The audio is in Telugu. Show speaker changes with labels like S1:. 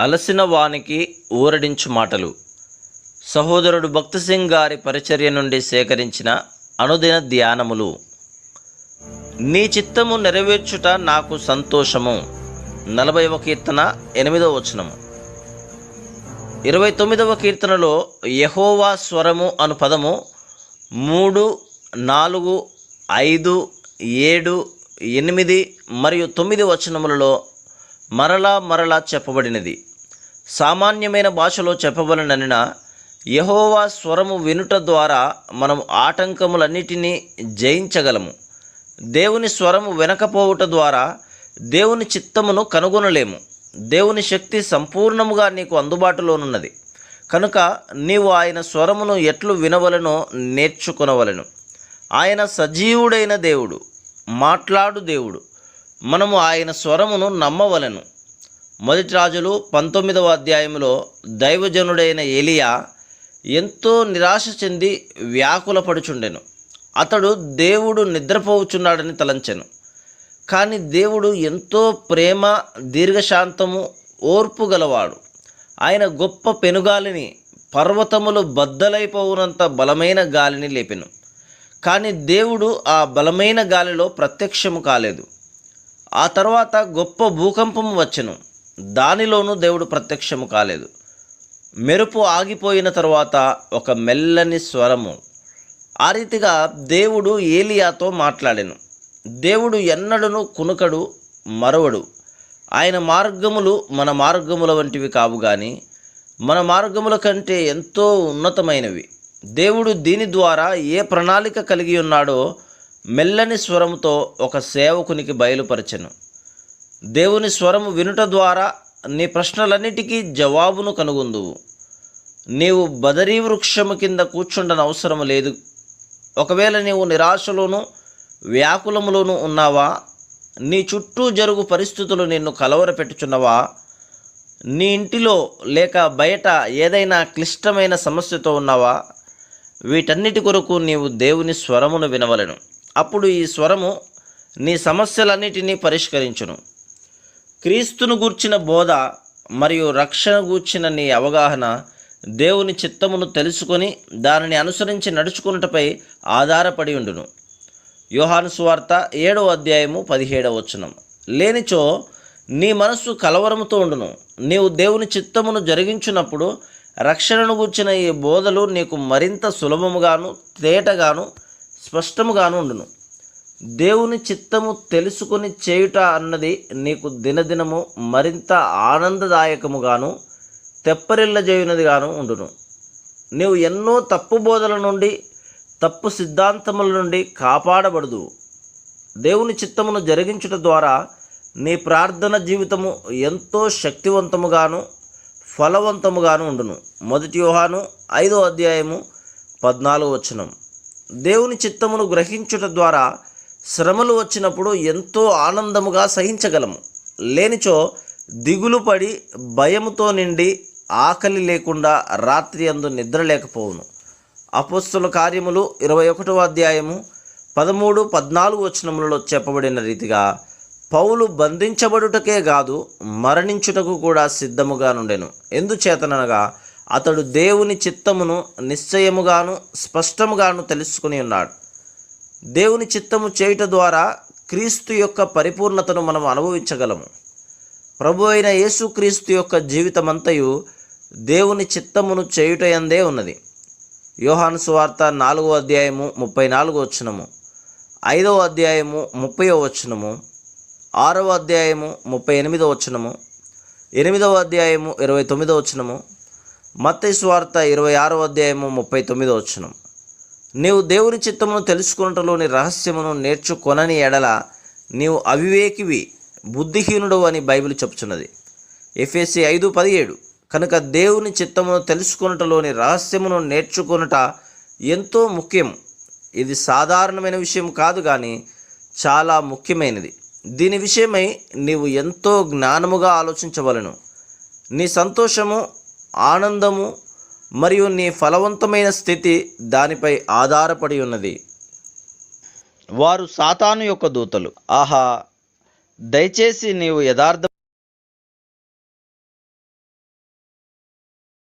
S1: అలసిన వానికి ఊరడించు మాటలు. సహోదరుడు భక్తి సింగ్ గారి పరిచర్య నుండి సేకరించిన అనుదిన ధ్యానములు. నీ చిత్తము నెరవేర్చుట నాకు సంతోషము. 40వ కీర్తన 8వ వచనము. 29వ కీర్తనలో యెహోవా స్వరము అను పదము 3, 4, 5, 7, 8 మరియు 9 వచనములలో మరలా చెప్పబడినది. సామాన్యమైన భాషలో చెప్పబడిన యెహోవా స్వరము వినుట ద్వారా మనం ఆటంకములన్నిటినీ జయించగలము. దేవుని స్వరము వినకపోవుట ద్వారా దేవుని చిత్తమును కనుగొనలేము. దేవుని శక్తి సంపూర్ణముగా నీకు అందుబాటులోనున్నది కనుక నీవు ఆయన స్వరమును ఎట్లు వినవలనో నేర్చుకొనవలెను. ఆయన సజీవుడైన దేవుడు, మాట్లాడు దేవుడు. మనము ఆయన స్వరమును నమ్మవలెను. మొదటి రాజులు 19వ అధ్యాయంలో దైవజనుడైన ఎలియా ఎంతో నిరాశ చెంది వ్యాకులపడుచుండెను. అతడు దేవుడు నిద్రపోవుచున్నాడని తలంచెను. కానీ దేవుడు ఎంతో ప్రేమ, దీర్ఘశాంతము, ఓర్పు గలవాడు. ఆయన గొప్ప పెనుగాలిని, పర్వతములు బద్దలైపోవునంత బలమైన గాలిని లేపెను. కానీ దేవుడు ఆ బలమైన గాలిలో ప్రత్యక్షము కాలేదు. ఆ తర్వాత గొప్ప భూకంపము వచ్చెను. దానిలోనూ దేవుడు ప్రత్యక్షము కాలేదు. మెరుపు ఆగిపోయిన తరువాత ఒక మెల్లని స్వరము. ఆ రీతిగా దేవుడు ఏలియాతో మాట్లాడెను. దేవుడు ఎన్నడూను కునుకడు, మరవడు. ఆయన మార్గములు మన మార్గముల వంటివి కావు గాని మన మార్గముల కంటే ఎంతో ఉన్నతమైనవి. దేవుడు దీని ద్వారా ఏ ప్రణాళిక కలిగి ఉన్నాడో మెల్లని స్వరముతో ఒక సేవకునికి బయలుపరచెను. దేవుని స్వరము వినుట ద్వారా నీ ప్రశ్నలన్నిటికీ జవాబును కనుగొందువు. నీవు బదరీ వృక్షము కింద కూర్చుండనవసరం లేదు. ఒకవేళ నీవు నిరాశలోనూ వ్యాకులములోనూ ఉన్నావా? నీ చుట్టూ జరుగు పరిస్థితులు నిన్ను కలవరపెట్టుచున్నవా? నీ ఇంటిలో లేక బయట ఏదైనా క్లిష్టమైన సమస్యతో ఉన్నావా? వీటన్నిటి కొరకు నీవు దేవుని స్వరమును వినవలెను. అప్పుడు ఈ స్వరము నీ సమస్యలన్నిటినీ పరిష్కరించును. క్రీస్తును గూర్చిన బోధ మరియు రక్షణ గూర్చిన నీ అవగాహన దేవుని చిత్తమును తెలుసుకొని దానిని అనుసరించి నడుచుకున్నటపై ఆధారపడి ఉండును. యోహాను సువార్త 7వ అధ్యాయము 17వ వచనం. లేనిచో నీ మనస్సు కలవరముతో ఉండును. నీవు దేవుని చిత్తమును జరిగించున్నప్పుడు రక్షణను గూర్చిన ఈ బోధలు నీకు మరింత సులభముగాను, తేటగాను, స్పష్టముగాను ఉండును. దేవుని చిత్తము తెలుసుకొని చేయుట అన్నది నీకు దినదినము మరింత ఆనందదాయకముగాను, తెప్పరిల్లజేయునదిగాను ఉండును. నీవు ఎన్నో తప్పు బోధల నుండి, తప్పు సిద్ధాంతముల నుండి కాపాడబడదు. దేవుని చిత్తమును జరిగించుట ద్వారా నీ ప్రార్థన జీవితము ఎంతో శక్తివంతముగాను, ఫలవంతముగాను ఉండును. మొదటి యోహాను 5వ అధ్యాయము 14వ వచనం. దేవుని చిత్తమును గ్రహించుట ద్వారా శ్రమలు వచ్చినప్పుడు ఎంతో ఆనందముగా సహించగలము. లేనిచో దిగులు పడి, భయముతో నిండి, ఆకలి లేకుండా రాత్రి అందు నిద్ర లేకపోవును. అపోస్తలుల కార్యములు 21వ అధ్యాయము 13, 14 వచనములలో చెప్పబడిన రీతిగా పౌలు బంధించబడుటకే కాదు మరణించుటకు కూడా సిద్ధముగా నుండెను. ఎందుచేతనగా అతడు దేవుని చిత్తమును నిశ్చయముగాను, స్పష్టముగాను తెలుసుకుని ఉన్నాడు. దేవుని చిత్తము చేయుట ద్వారా క్రీస్తు యొక్క పరిపూర్ణతను మనం అనుభవించగలము. ప్రభు అయిన యేసుక్రీస్తు యొక్క జీవితమంతయు దేవుని చిత్తమును చేయుటయందే ఉన్నది. యోహాను సువార్త 4వ అధ్యాయము 34వ వచనము, 5వ అధ్యాయము 30వ వచనము, 6వ అధ్యాయము 38వ వచనము, 8వ అధ్యాయము 29వ వచనము, మత్తయి సువార్త 26వ అధ్యాయము 39వ వచనం. నీవు దేవుని చిత్తమును తెలుసుకున్నటలోని రహస్యమును నేర్చుకొనని ఎడల నీవు అవివేకివి, బుద్ధిహీనుడు అని బైబిల్ చెప్పుచున్నది. ఎఫెసీ 5:17. కనుక దేవుని చిత్తమును తెలుసుకున్నటలోని రహస్యమును నేర్చుకొనుట ఎంతో ముఖ్యం. ఇది సాధారణమైన విషయం కాదు కానీ చాలా ముఖ్యమైనది. దీని విషయమై నీవు ఎంతో జ్ఞానముగా ఆలోచించవలెను. నీ సంతోషము, ఆనందము మరియు నీ ఫలవంతమైన స్థితి దానిపై ఆధారపడి ఉన్నది. వారు సాతాను యొక్క దూతలు. ఆహా, దయచేసి నీవు యథార్థ